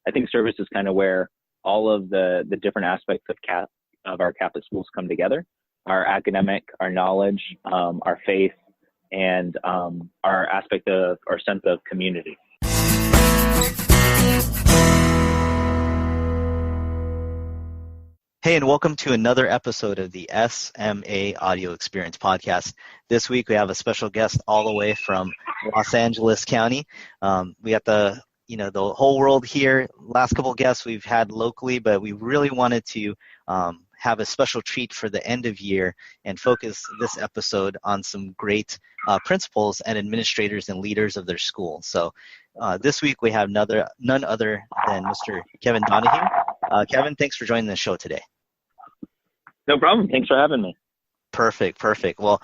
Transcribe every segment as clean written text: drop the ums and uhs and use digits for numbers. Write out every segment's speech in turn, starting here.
I think service is kind of where all of the different aspects of our Catholic schools come together: our academic, our knowledge, our faith, and our aspect of our sense of community. Hey, and welcome to another episode of the SMA Audio Experience Podcast. This week we have a special guest all the way from Los Angeles County. We got the whole world here. Last couple of guests we've had locally, but we really wanted to have a special treat for the end of year and focus this episode on some great principals and administrators and leaders of their school. So this week we have none other than Mr. Kevin Donohue. Kevin, thanks for joining the show today. No problem. Thanks for having me. Perfect. Well,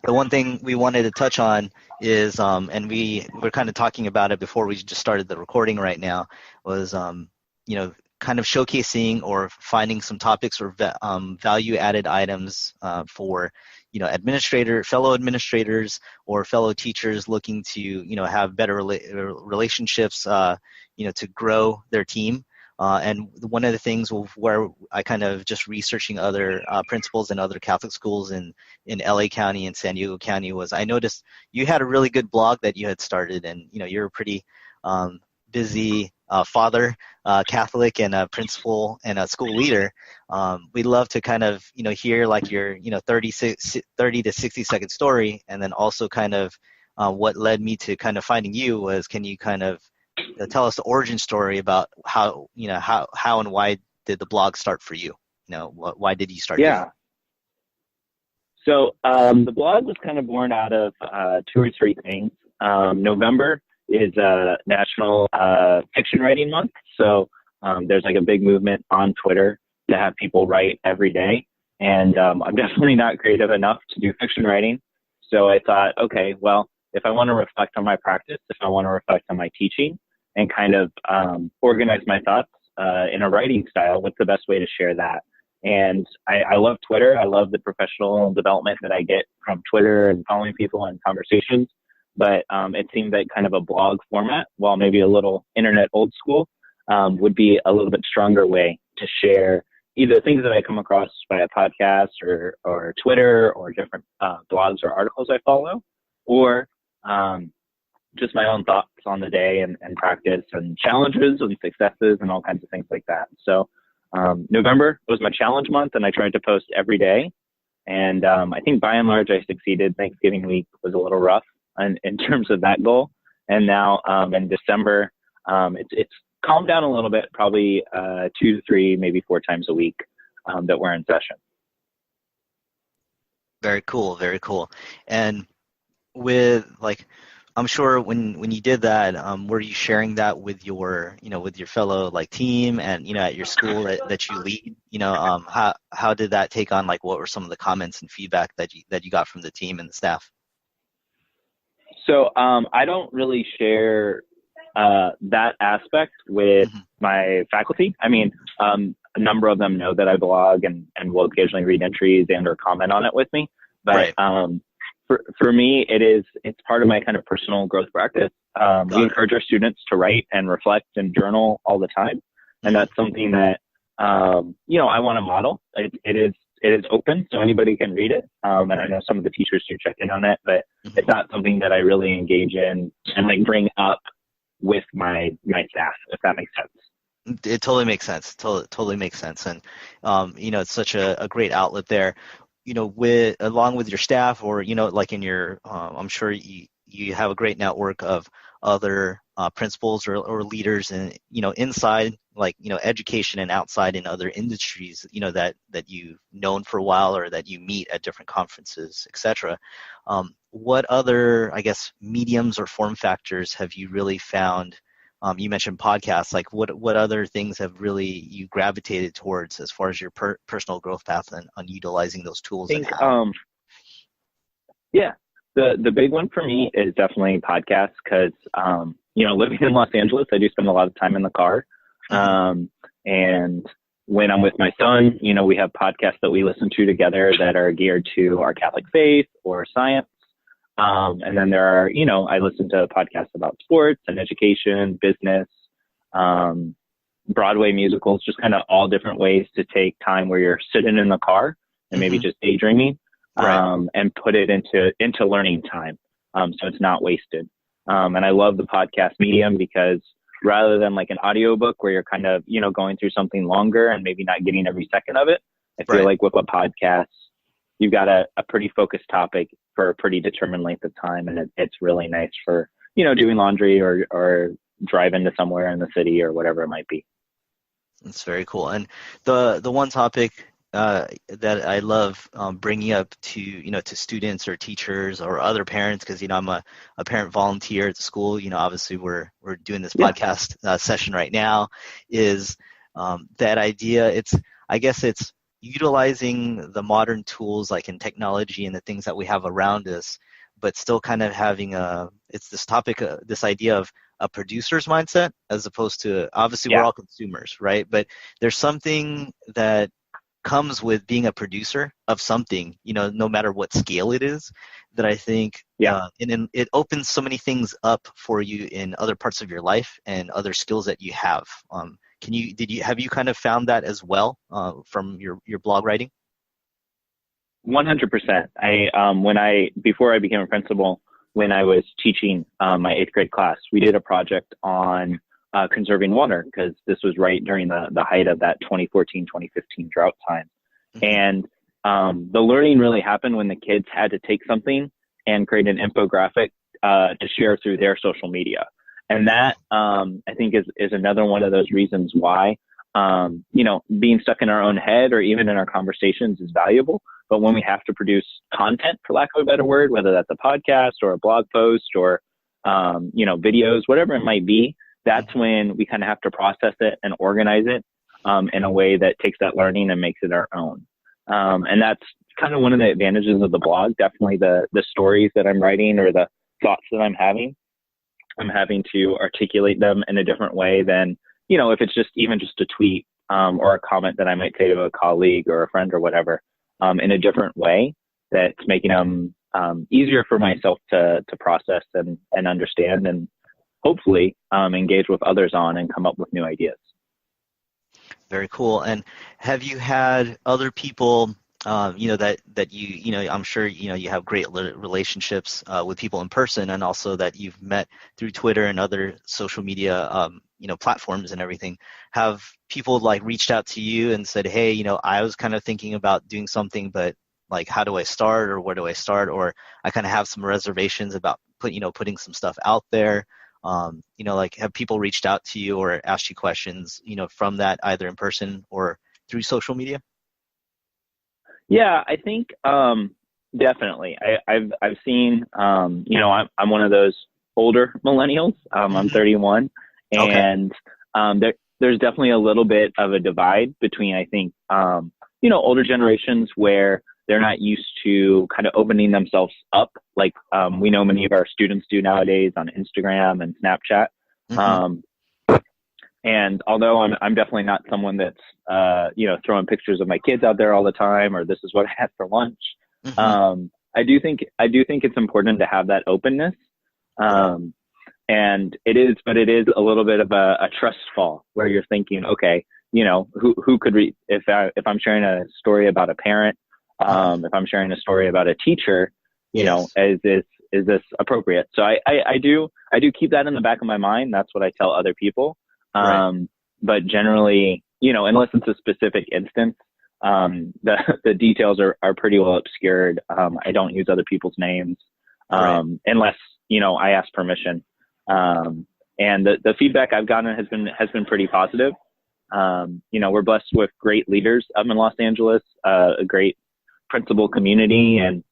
the one thing we wanted to touch on is, and we were kind of talking about it before we just started the recording right now, was, kind of showcasing or finding some topics or value-added items for, fellow administrators or fellow teachers looking to, have better relationships, to grow their team. And one of the things where I kind of just researching other principals in other Catholic schools in LA County and San Diego County was I noticed you had a really good blog that you had started, and you're a pretty busy father, Catholic, and a principal and a school leader. We'd love to kind of hear like your 30 to 60-second story, and then also kind of what led me to kind of finding you was, can you kind of tell us the origin story about how and why did the blog start for you? Why did you start? Yeah. So the blog was kind of born out of two or three things. November is National Fiction Writing Month. So there's like a big movement on Twitter to have people write every day. And I'm definitely not creative enough to do fiction writing. So I thought, okay, well, if I want to reflect on my practice, if I want to reflect on my teaching and kind of organize my thoughts in a writing style, what's the best way to share that? And I love Twitter. I love the professional development that I get from Twitter and following people and conversations. But it seemed that kind of a blog format, while maybe a little internet old school, would be a little bit stronger way to share either things that I come across via podcast or Twitter or different blogs or articles I follow, or just my own thoughts on the day and practice and challenges and successes and all kinds of things like that. So November was my challenge month, and I tried to post every day. And I think by and large I succeeded. Thanksgiving week was a little rough in terms of that goal. And now in December, it's calmed down a little bit, probably 2 to 3, maybe 4 times a week that we're in session. Very cool. And with I'm sure when you did that, were you sharing that with your fellow team and at your school that you lead? How did that take on? What were some of the comments and feedback that you got from the team and the staff? So I don't really share that aspect with my faculty. I mean, a number of them know that I blog and will occasionally read entries and or comment on it with me. But right. For me, it's part of my kind of personal growth practice. We encourage our students to write and reflect and journal all the time. And that's something that, I want to model. It is open, so anybody can read it. And I know some of the teachers do check in on it, but it's not something that I really engage in and bring up with my staff, if that makes sense. It totally makes sense. Totally makes sense. And, it's such a great outlet there. Along with your staff, or in your, I'm sure you have a great network of other principals or leaders, and inside education and outside in other industries, that you've known for a while or that you meet at different conferences, etc. What other, mediums or form factors have you really found? You mentioned podcasts. What other things have really you gravitated towards as far as your personal growth path and on utilizing those tools? I think, the big one for me is definitely podcasts, because living in Los Angeles, I do spend a lot of time in the car, and when I'm with my son, we have podcasts that we listen to together that are geared to our Catholic faith or science. And then there are, I listen to podcasts about sports and education, business, Broadway musicals, just kind of all different ways to take time where you're sitting in the car and maybe just daydreaming, and put it into learning time. So it's not wasted. And I love the podcast medium because rather than like an audiobook where you're kind of, going through something longer and maybe not getting every second of it, I feel like with a podcast, you've got a pretty focused topic for a pretty determined length of time. And it's really nice for, doing laundry or driving to somewhere in the city or whatever it might be. That's very cool. And the one topic that I love bringing up to students or teachers or other parents, because I'm a parent volunteer at the school. Obviously we're doing this podcast session right now, is that idea. I guess it's utilizing the modern tools like in technology and the things that we have around us, but still kind of having this idea of a producer's mindset as opposed to, obviously we're all consumers, right? But there's something that comes with being a producer of something, no matter what scale it is, that I think, and it opens so many things up for you in other parts of your life and other skills that you have. Have you kind of found that as well from your blog writing? 100%. Before I became a principal, when I was teaching my 8th grade class, we did a project on conserving water because this was right during the height of that 2014, 2015 drought time. And the learning really happened when the kids had to take something and create an infographic to share through their social media. And that, I think, is another one of those reasons why, being stuck in our own head or even in our conversations is valuable. But when we have to produce content, for lack of a better word, whether that's a podcast or a blog post or, videos, whatever it might be, that's when we kind of have to process it and organize it in a way that takes that learning and makes it our own. And that's kind of one of the advantages of the blog. Definitely the stories that I'm writing or the thoughts that I'm having to articulate them in a different way than, if it's just a tweet or a comment that I might say to a colleague or a friend or whatever, in a different way that's making them easier for myself to process and understand and hopefully engage with others on and come up with new ideas. Very cool. And have you had other people, that you, I'm sure, you have great relationships with people in person and also that you've met through Twitter and other social media, platforms and everything. Have people like reached out to you and said, hey, I was kind of thinking about doing something, but like, how do I start or where do I start? Or I kind of have some reservations about putting some stuff out there. Have people reached out to you or asked you questions, from that either in person or through social media? Yeah, I think definitely. I've seen, I'm one of those older millennials. I'm 31, and there's definitely a little bit of a divide between, I think, older generations where they're not used to kind of opening themselves up like we know many of our students do nowadays on Instagram and Snapchat. And although I'm definitely not someone that's throwing pictures of my kids out there all the time or this is what I had for lunch, I do think it's important to have that openness. And it is a little bit of a trust fall where you're thinking, okay, who could read if I'm sharing a story about a parent. If I'm sharing a story about a teacher, is this appropriate? So I do keep that in the back of my mind. That's what I tell other people. But generally, unless it's a specific instance, the details are pretty well obscured. I don't use other people's names, unless, I ask permission. And the feedback I've gotten has been pretty positive. We're blessed with great leaders up in Los Angeles, a great principal community. And,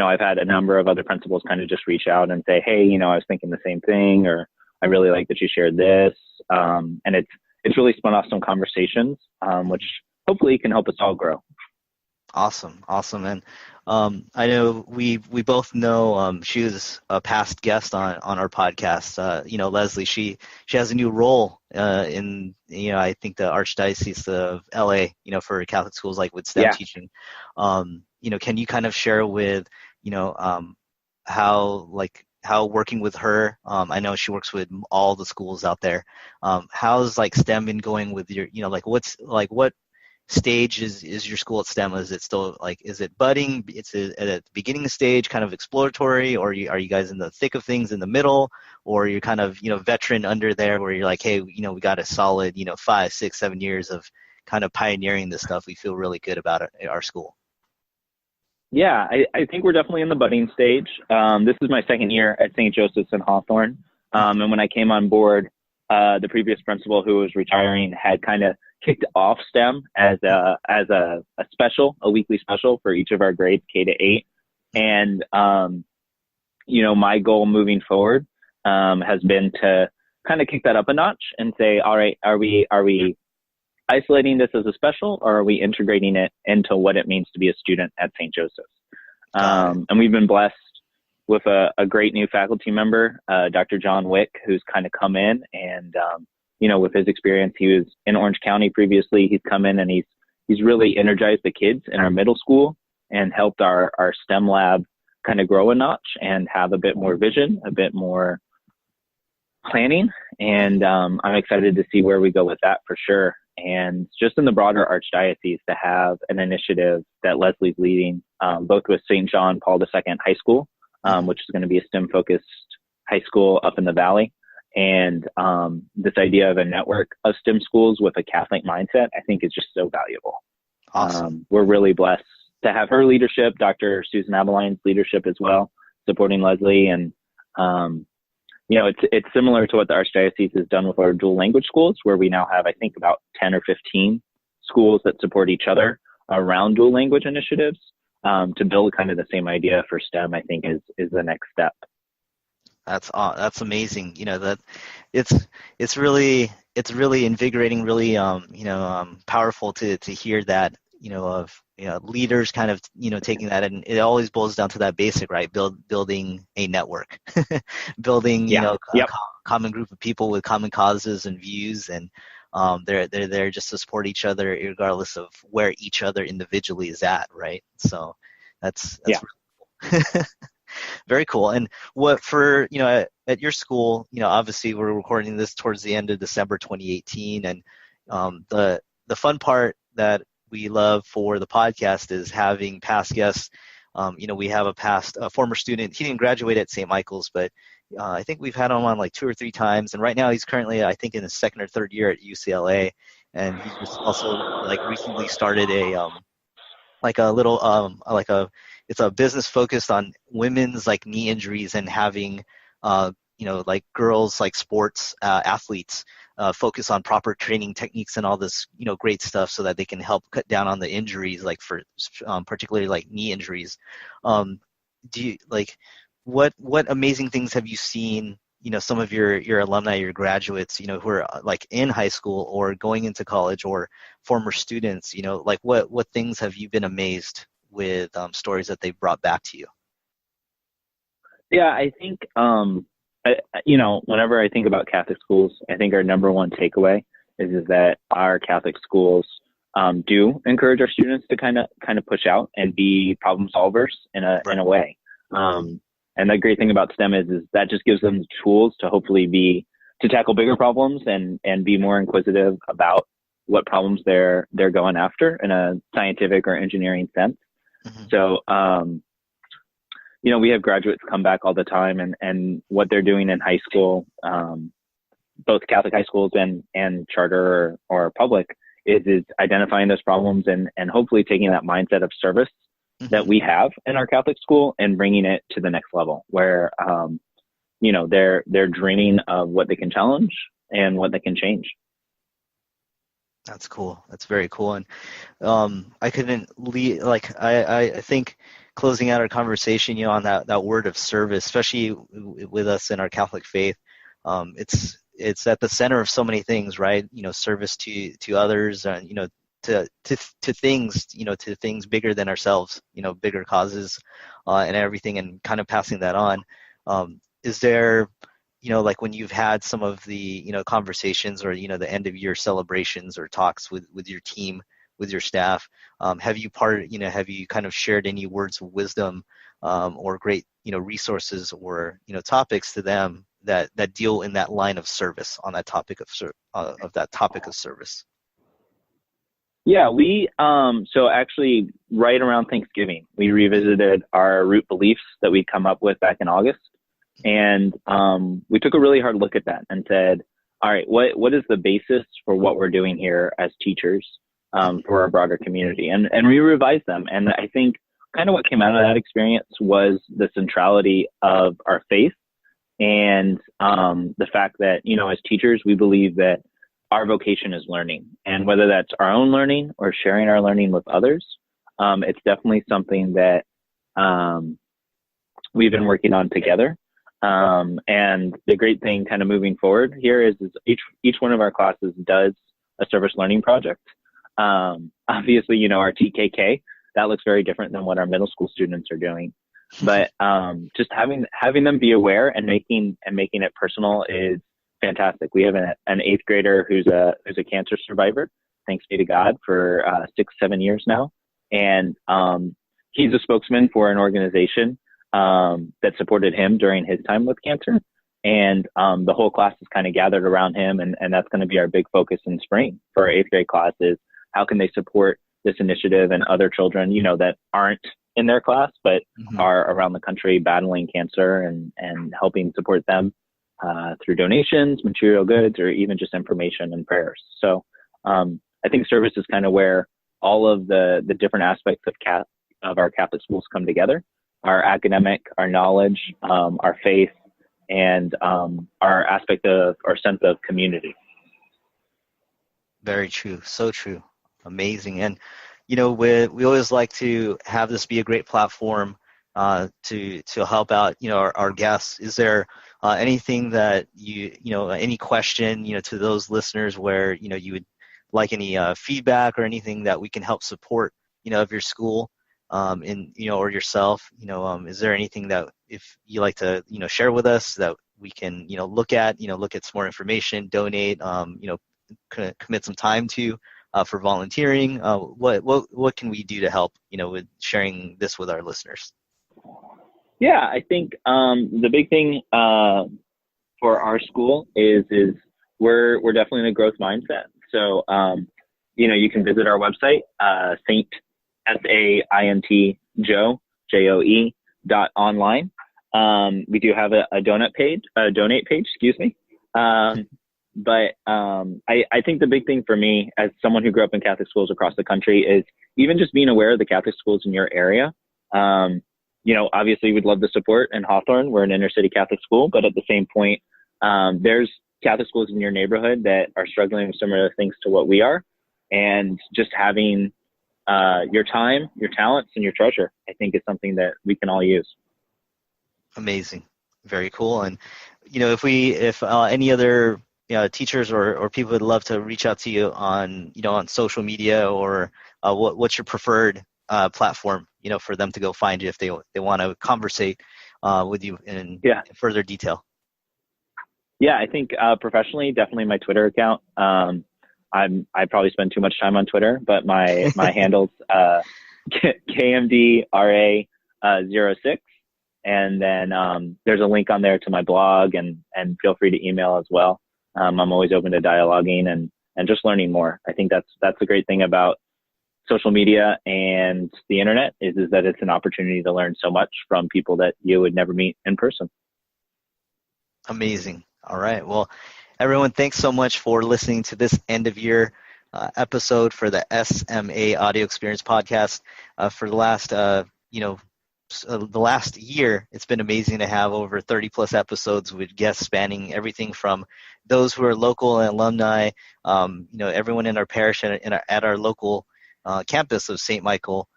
I've had a number of other principals kind of just reach out and say, hey, I was thinking the same thing, or I really like that you shared this. And it's really spun off some conversations, which hopefully can help us all grow. Awesome. And I know we both know she was a past guest on our podcast. Leslie, she has a new role in I think the Archdiocese of LA, for Catholic schools like with STEM teaching. Can you kind of share with how like how working with her, I know she works with all the schools out there. How's like STEM been going with your, what stage is your school at STEM? Is it still like, is it budding? It's at the beginning stage, kind of exploratory, or are you guys in the thick of things in the middle, or you're kind of, veteran under there where you're like, hey, we got a solid, 5, 6, 7 years of kind of pioneering this stuff. We feel really good about it at our school. Yeah, I think we're definitely in the budding stage. This is my second year at St. Joseph's in Hawthorn. And when I came on board, the previous principal who was retiring had kind of kicked off STEM as a special, a weekly special for each of our grades, K to 8. And, my goal moving forward has been to kind of kick that up a notch and say, all right, are we isolating this as a special, or are we integrating it into what it means to be a student at St. Joseph's? And we've been blessed with a great new faculty member, Dr. John Wick, who's kind of come in and, with his experience, he was in Orange County previously. He's come in and he's really energized the kids in our middle school and helped our STEM lab kind of grow a notch and have a bit more vision, a bit more planning. And I'm excited to see where we go with that for sure. And just in the broader Archdiocese to have an initiative that Leslie's leading, both with St. John Paul II High School, which is going to be a STEM-focused high school up in the Valley, and this idea of a network of STEM schools with a Catholic mindset, I think is just so valuable. Awesome. We're really blessed to have her leadership, Dr. Susan Abeline's leadership as well, supporting Leslie. And it's similar to what the Archdiocese has done with our dual language schools, where we now have, I think, about 10 or 15 schools that support each other around dual language initiatives. To build kind of the same idea for STEM, I think is the next step. That's amazing. That it's really invigorating, really powerful to hear that, of leaders kind of taking that, and it always boils down to that basic, right? Building a network, building a common group of people with common causes and views, and they're there just to support each other regardless of where each other individually is at, right? So that's really cool. Very cool. And what for, at your school, obviously we're recording this towards the end of December 2018, and the fun part that we love for the podcast is having past guests. We have a former student. He didn't graduate at St. Michael's, but I think we've had him on like 2 or 3 times, and right now he's currently, I think, in his 2nd or 3rd year at UCLA, and he's just also like recently started it's a business focused on women's like knee injuries and having like girls like sports athletes focus on proper training techniques and all this great stuff so that they can help cut down on the injuries, like for particularly like knee injuries. Do you like what amazing things have you seen, some of your alumni, your graduates, who are like in high school or going into college, or former students, like what things have you been amazed with, stories that they brought back to you? Yeah, I think, whenever I think about Catholic schools, I think our number one takeaway is that our Catholic schools do encourage our students to kind of push out and be problem solvers in a way. And the great thing about STEM is that just gives them the tools to hopefully to tackle bigger problems and be more inquisitive about what problems they're going after in a scientific or engineering sense. Mm-hmm. So, we have graduates come back all the time, and what they're doing in high school, both Catholic high schools and charter or public, is identifying those problems and hopefully taking that mindset of service that we have in our Catholic school and bringing it to the next level where, they're dreaming of what they can challenge and what they can change. That's cool. That's very cool. And I couldn't leave, I think closing out our conversation, on that word of service, especially with us in our Catholic faith, it's at the center of so many things, right? Service to others, and to things, to things bigger than ourselves, bigger causes, and everything, and kind of passing that on. Is there, like when you've had some of the, conversations or, the end of year celebrations or talks with your team, with your staff, have you kind of shared any words of wisdom or great resources or topics to them that deal in that line of service on that topic of service? Yeah, we so actually right around Thanksgiving, we revisited our root beliefs that we'd come up with back in August. And we took a really hard look at that and said, all right, what is the basis for what we're doing here as teachers for our broader community? And we revised them. And I think kind of what came out of that experience was the centrality of our faith and the fact that, as teachers, we believe that our vocation is learning. And whether that's our own learning or sharing our learning with others, it's definitely something that we've been working on together. And the great thing kind of moving forward here is each one of our classes does a service learning project. Obviously, our TKK, that looks very different than what our middle school students are doing. But just having them be aware and making it personal is fantastic. We have an eighth grader who's a cancer survivor, thanks be to God, for 6-7 years now. And he's a spokesman for an organization that supported him during his time with cancer. And the whole class is kind of gathered around him. And that's going to be our big focus in spring for our eighth grade class is how can they support this initiative and other children, that aren't in their class, but are around the country battling cancer and helping support them through donations, material goods, or even just information and prayers. So I think service is kind of where all of the different aspects of our Catholic schools come together. Our academic, our knowledge, our faith, and our aspect of our sense of community. Very true. So true. Amazing. And, we always like to have this be a great platform to help out, our guests. Is there anything that any question, to those listeners where, you would like any feedback or anything that we can help support, of your school or yourself, is there anything that if you like to, share with us that we can, look at some more information, donate, commit some time to for volunteering? What can we do to help, with sharing this with our listeners? Yeah, I think the big thing for our school is we're definitely in a growth mindset. So you can visit our website, Saint Joe.online. We do have a donate page, But I think the big thing for me as someone who grew up in Catholic schools across the country is even just being aware of the Catholic schools in your area. Obviously we'd love the support in Hawthorn. We're an inner city Catholic school, but at the same point, there's Catholic schools in your neighborhood that are struggling with similar things to what we are. And just having your time, your talents, and your treasure, I think is something that we can all use. Amazing. Very cool. And, if any other teachers or people would love to reach out to you on, on social media or what's your preferred platform, for them to go find you if they want to conversate with you in further detail? Yeah, I think professionally, definitely my Twitter account. I probably spend too much time on Twitter, but my handle's KMDRA06. And then there's a link on there to my blog and feel free to email as well. I'm always open to dialoguing and just learning more. I think that's the great thing about social media and the internet is that it's an opportunity to learn so much from people that you would never meet in person. Amazing. All right. Well, everyone, thanks so much for listening to this end of year episode for the SMA Audio Experience podcast. For the last year, it's been amazing to have over 30 plus episodes with guests spanning everything from those who are local and alumni, everyone in our parish and at our local campus of St. Michael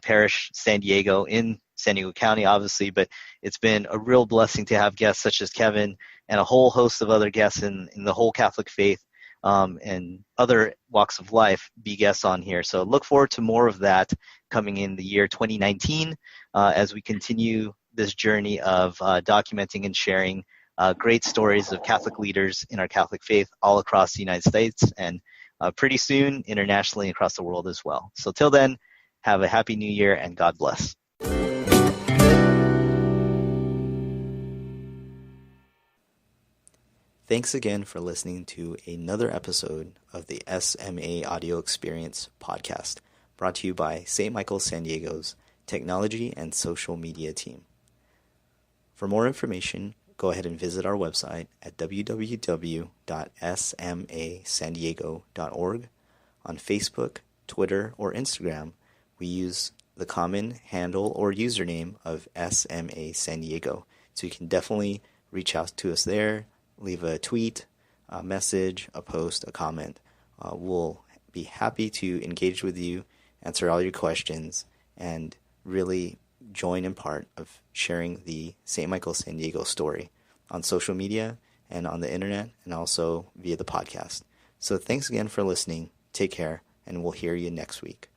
Parish, San Diego, in San Diego County, obviously, but it's been a real blessing to have guests such as Kevin and a whole host of other guests in the whole Catholic faith and other walks of life be guests on here. So look forward to more of that coming in the year 2019 as we continue this journey of documenting and sharing great stories of Catholic leaders in our Catholic faith all across the United States and pretty soon internationally across the world as well. So till then, have a happy new year and God bless. Thanks again for listening to another episode of the SMA Audio Experience podcast, brought to you by St. Michael San Diego's Technology and Social Media team. For more information, go ahead and visit our website at www.smasandiego.org. On Facebook, Twitter, or Instagram, we use the common handle or username of SMA San Diego. So you can definitely reach out to us there, leave a tweet, a message, a post, a comment. We'll be happy to engage with you, answer all your questions, and really join in part of sharing the St. Michael San Diego story on social media and on the internet and also via the podcast. So thanks again for listening. Take care, and we'll hear you next week.